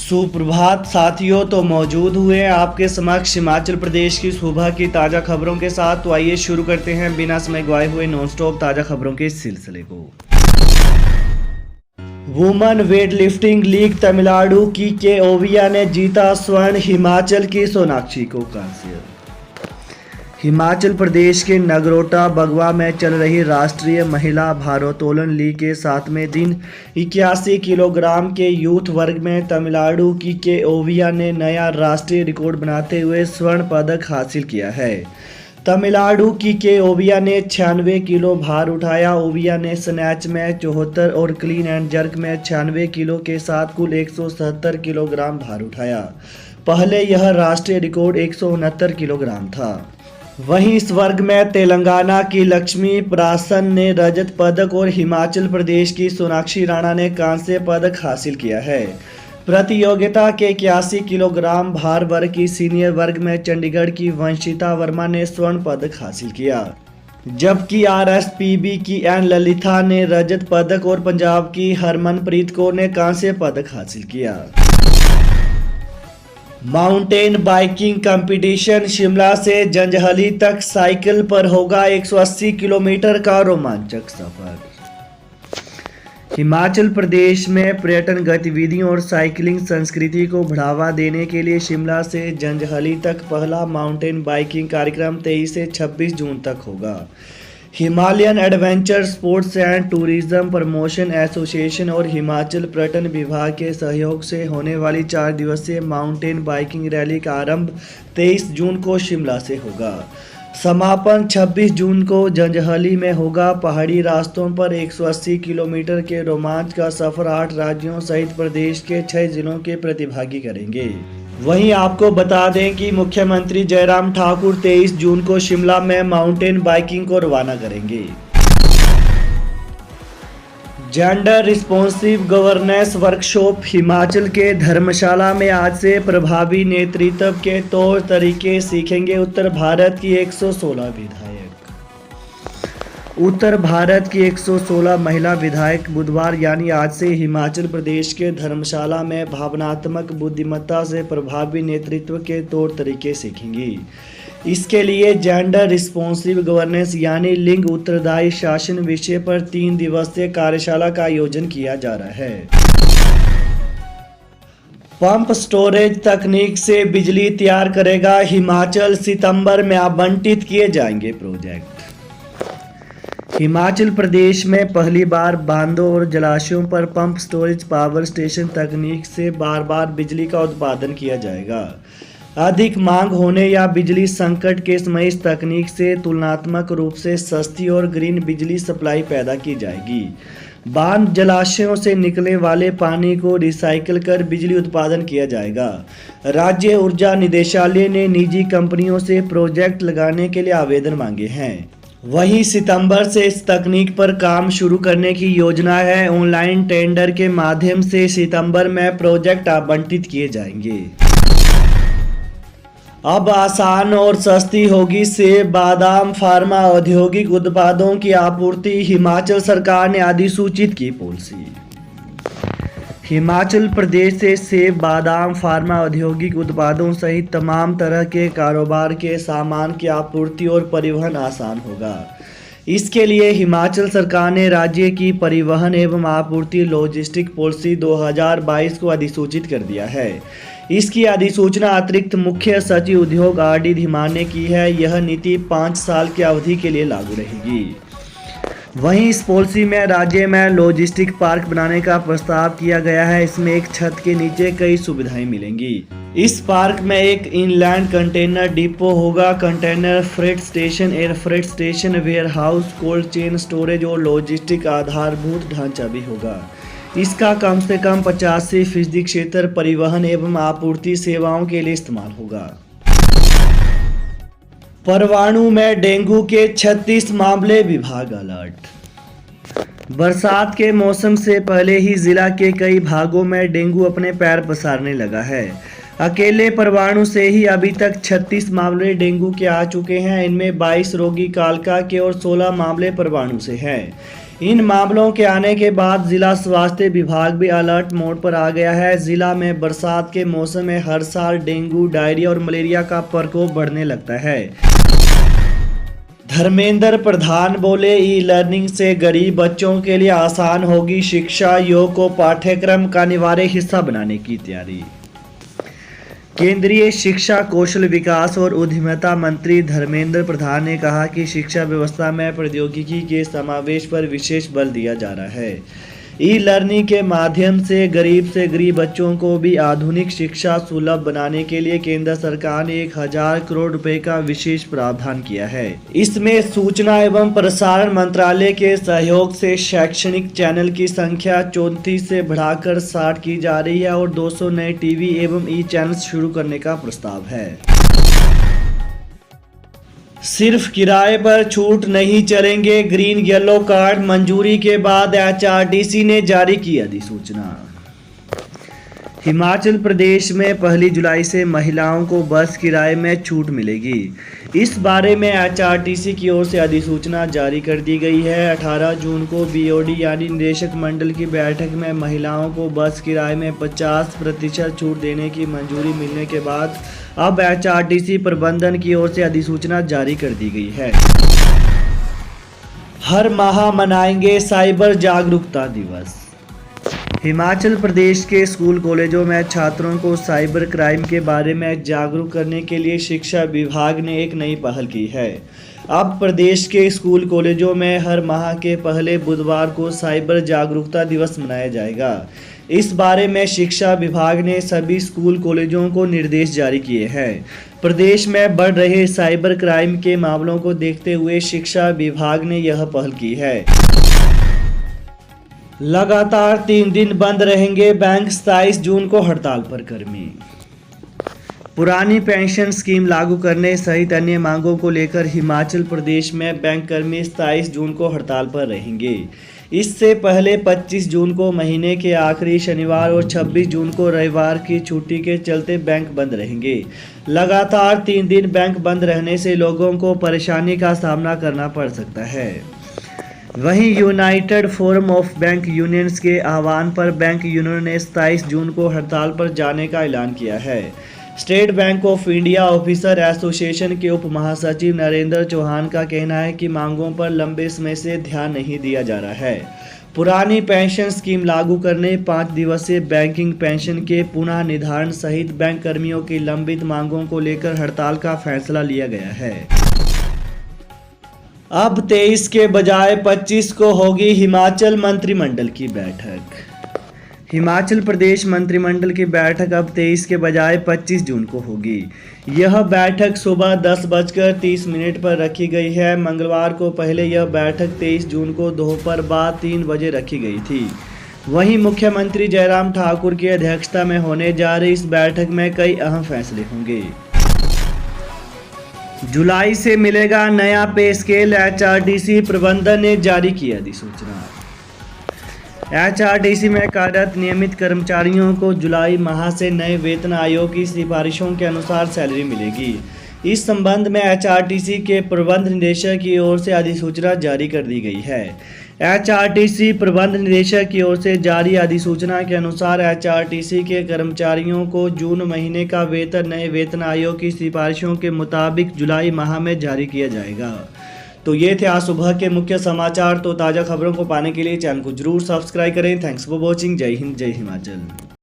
सुप्रभात साथियों, तो मौजूद हुए हैं आपके समक्ष हिमाचल प्रदेश की सुबह की ताज़ा खबरों के साथ। तो आइए शुरू करते हैं बिना समय गवाए हुए नॉन स्टॉप ताज़ा खबरों के सिलसिले को। Women weight lifting league Tamil Nadu की के ओविया ने जीता स्वर्ण, हिमाचल की सोनाक्षी को कांस्य। हिमाचल प्रदेश के नगरोटा बगवा में चल रही राष्ट्रीय महिला भारोत्तोलन लीग के 7वें दिन 81 किलोग्राम के यूथ वर्ग में तमिलनाडु की के ओविया ने नया राष्ट्रीय रिकॉर्ड बनाते हुए स्वर्ण पदक हासिल किया है। तमिलनाडु की के ओविया ने 96 किलो भार उठाया। ओविया ने स्नैच में 74 और क्लीन एंड जर्क में 96 किलो के साथ कुल 177 किलोग्राम भार उठाया। पहले यह राष्ट्रीय रिकॉर्ड 169 किलोग्राम था। वहीं इस वर्ग में तेलंगाना की लक्ष्मी प्रासन ने रजत पदक और हिमाचल प्रदेश की सोनाक्षी राणा ने कांस्य पदक हासिल किया है। प्रतियोगिता के 81 किलोग्राम भार वर्ग की सीनियर वर्ग में चंडीगढ़ की वंशिता वर्मा ने स्वर्ण पदक हासिल किया, जबकि आरएसपीबी की एन ललिता ने रजत पदक और पंजाब की हरमनप्रीत कौर ने कांस्य पदक हासिल किया। माउंटेन बाइकिंग कंपटीशन शिमला से जंजहली तक साइकिल पर होगा 180 किलोमीटर का रोमांचक सफर। हिमाचल प्रदेश में पर्यटन गतिविधियों और साइकिलिंग संस्कृति को बढ़ावा देने के लिए शिमला से जंजहली तक पहला माउंटेन बाइकिंग कार्यक्रम 23 से 26 जून तक होगा। Himalayan adventure sports and tourism promotion association और हिमाचल पर्यटन विभाग के सहयोग से होने वाली 4 दिवसीय माउंटेन बाइकिंग रैली का आरंभ 23 जून को शिमला से होगा। समापन 26 जून को जंजहली में होगा। पहाड़ी रास्तों पर 180 किलोमीटर के रोमांच का सफर 8 राज्यों सहित प्रदेश के 6 जिलों के प्रतिभागी करेंगे। वहीं आपको बता दें कि मुख्यमंत्री जयराम ठाकुर 23 जून को शिमला में माउंटेन बाइकिंग को रवाना करेंगे। Gender responsive governance workshop Himachal के धर्मशाला में आज से प्रभावी नेतृत्व के तौर तरीके सीखेंगे उत्तर भारत की 116 विधायक। उत्तर भारत की 116 महिला विधायक बुधवार यानी आज से हिमाचल प्रदेश के धर्मशाला में भावनात्मक बुद्धिमत्ता से प्रभावी नेतृत्व के तौर तरीके सीखेंगी। इसके लिए जेंडर रिस्पॉन्सिव गवर्नेंस यानी लिंग उत्तरदायी शासन विषय पर 3 दिवसीय कार्यशाला का आयोजन किया जा रहा है। पंप स्टोरेज तकनीक से बिजली तैयार करेगा हिमाचल, सितंबर में आवंटित किए जाएंगे प्रोजेक्ट। हिमाचल प्रदेश में पहली बार बांधों और जलाशयों पर पंप स्टोरेज पावर स्टेशन तकनीक से बार बार बिजली का उत्पादन किया जाएगा। अधिक मांग होने या बिजली संकट के समय इस तकनीक से तुलनात्मक रूप से सस्ती और ग्रीन बिजली सप्लाई पैदा की जाएगी। बांध जलाशयों से निकलने वाले पानी को रिसाइकिल कर बिजली उत्पादन किया जाएगा। राज्य ऊर्जा निदेशालय ने निजी कंपनियों से प्रोजेक्ट लगाने के लिए आवेदन मांगे हैं। वहीं सितंबर से इस तकनीक पर काम शुरू करने की योजना है। ऑनलाइन टेंडर के माध्यम से सितंबर में प्रोजेक्ट आवंटित किए जाएंगे। अब आसान और सस्ती होगी सेब, बादाम, फार्मा औद्योगिक उत्पादों की आपूर्ति, हिमाचल सरकार ने अधिसूचित की पॉलिसी। हिमाचल प्रदेश से सेब, बादाम, फार्मा औद्योगिक उत्पादों सहित तमाम तरह के कारोबार के सामान की आपूर्ति और परिवहन आसान होगा। इसके लिए हिमाचल सरकार ने राज्य की परिवहन एवं आपूर्ति लॉजिस्टिक पॉलिसी 2022 को अधिसूचित कर दिया है। इसकी अधिसूचना अतिरिक्त मुख्य सचिव उद्योग आर.डी. धीमान ने की है। यह नीति 5 साल की अवधि के लिए लागू रहेगी। वहीं इस पॉलिसी में राज्य में लॉजिस्टिक पार्क बनाने का प्रस्ताव किया गया है। इसमें एक छत के नीचे कई सुविधाएं मिलेंगी। इस पार्क में एक इनलैंड कंटेनर डिपो होगा, container freight station, air freight station, warehouse, cold chain storage और लॉजिस्टिक आधारभूत ढांचा भी होगा। इसका कम से कम 85% क्षेत्र परिवहन एवं आपूर्ति सेवाओं के लिए इस्तेमाल होगा। परवाणु में डेंगू के 36 मामले, विभाग अलर्ट। बरसात के मौसम से पहले ही जिला के कई भागों में डेंगू अपने पैर पसारने लगा है। अकेले परवाणु से ही अभी तक 36 मामले डेंगू के आ चुके हैं। इनमें 22 रोगी कालका के और 16 मामले परवाणु से हैं। इन मामलों के आने के बाद जिला स्वास्थ्य विभाग भी अलर्ट मोड पर आ गया है। जिला में बरसात के मौसम में हर साल डेंगू, डायरिया और मलेरिया का प्रकोप बढ़ने लगता है। धर्मेंद्र प्रधान बोले, ई लर्निंग से गरीब बच्चों के लिए आसान होगी शिक्षा। योग को पाठ्यक्रम का अनिवार्य हिस्सा बनाने की तैयारी। केंद्रीय शिक्षा, कौशल विकास और उद्यमिता मंत्री धर्मेंद्र प्रधान ने कहा कि शिक्षा व्यवस्था में प्रौद्योगिकी के समावेश पर विशेष बल दिया जा रहा है। ई लर्निंग के माध्यम से गरीब बच्चों को भी आधुनिक शिक्षा सुलभ बनाने के लिए केंद्र सरकार ने 1000 करोड़ रुपए का विशेष प्रावधान किया है। इसमें सूचना एवं प्रसारण मंत्रालय के सहयोग से शैक्षणिक चैनल की संख्या 34 से बढ़ाकर 60 की जा रही है और 200 नए टीवी एवं ई चैनल शुरू करने का प्रस्ताव है। सिर्फ किराए पर छूट नहीं चलेंगे ग्रीन येलो कार्ड। मंजूरी के बाद एचआरटीसी ने जारी की अधिसूचना। हिमाचल प्रदेश में 1 जुलाई से महिलाओं को बस किराए में छूट मिलेगी। इस बारे में एचआरटीसी की ओर से अधिसूचना जारी कर दी गई है। 18 जून को बीओडी यानी निदेशक मंडल की बैठक में महिलाओं को बस किराए में 50% छूट देने की मंजूरी मिलने के बाद अब एचआरटीसी प्रबंधन की ओर से अधिसूचना जारी कर दी गई है। हर माह मनाएंगे साइबर जागरूकता दिवस। हिमाचल प्रदेश के स्कूल कॉलेजों में छात्रों को साइबर क्राइम के बारे में जागरूक करने के लिए शिक्षा विभाग ने एक नई पहल की है। अब प्रदेश के स्कूल कॉलेजों में हर माह के पहले बुधवार को साइबर जागरूकता दिवस मनाया जाएगा। इस बारे में शिक्षा विभाग ने सभी स्कूल कॉलेजों को निर्देश जारी किए हैं। प्रदेश में बढ़ रहे साइबर क्राइम के मामलों को देखते हुए शिक्षा विभाग ने यह पहल की है। लगातार 3 दिन बंद रहेंगे बैंक। 27 जून को हड़ताल पर कर्मी। पुरानी पेंशन स्कीम लागू करने सहित अन्य मांगों को लेकर हिमाचल प्रदेश में बैंक कर्मी 27 जून को हड़ताल पर रहेंगे। इससे पहले 25 जून को महीने के आखिरी शनिवार और 26 जून को रविवार की छुट्टी के चलते बैंक बंद रहेंगे। लगातार 3 दिन बैंक बंद रहने से लोगों को परेशानी का सामना करना पड़ सकता है। वहीं United forum of bank unions के आह्वान पर बैंक यूनियन ने 27 जून को हड़ताल पर जाने का ऐलान किया है। State bank of India officer association के उप महासचिव नरेंद्र चौहान का कहना है कि मांगों पर लंबे समय से ध्यान नहीं दिया जा रहा है। पुरानी पेंशन स्कीम लागू करने, 5 दिवसीय बैंकिंग पेंशन के पुनः निर्धारण सहित बैंक कर्मियों की लंबित मांगों को लेकर हड़ताल का फैसला लिया गया है। अब 23 के बजाय 25 को होगी हिमाचल मंत्रिमंडल की बैठक। हिमाचल प्रदेश मंत्रिमंडल की बैठक अब 23 के बजाय 25 जून को होगी। यह बैठक सुबह 10:30 पर रखी गई है। मंगलवार को पहले यह बैठक 23 जून को दोपहर बाद 3 बजे रखी गई थी। वहीं मुख्यमंत्री जयराम ठाकुर की अध्यक्षता में होने जा रही इस बैठक में कई अहम फैसले होंगे। जुलाई से मिलेगा नया पे स्केल। एचआरटीसी प्रबंधन ने जारी की अधिसूचना। एचआरटीसी में कार्यरत नियमित कर्मचारियों को जुलाई माह से नए वेतन आयोग की सिफारिशों के अनुसार सैलरी मिलेगी। इस संबंध में एचआरटीसी के प्रबंध निदेशक की ओर से अधिसूचना जारी कर दी गई है। एचआरटीसी प्रबंध निदेशक की ओर से जारी अधिसूचना के अनुसार एचआरटीसी के कर्मचारियों को जून महीने का वेतन नए वेतन आयोग की सिफारिशों के मुताबिक जुलाई माह में जारी किया जाएगा। तो ये थे आज सुबह के मुख्य समाचार। तो ताज़ा खबरों को पाने के लिए चैनल को जरूर सब्सक्राइब करें। Thanks for watching. जय हिंद, जय हिमाचल।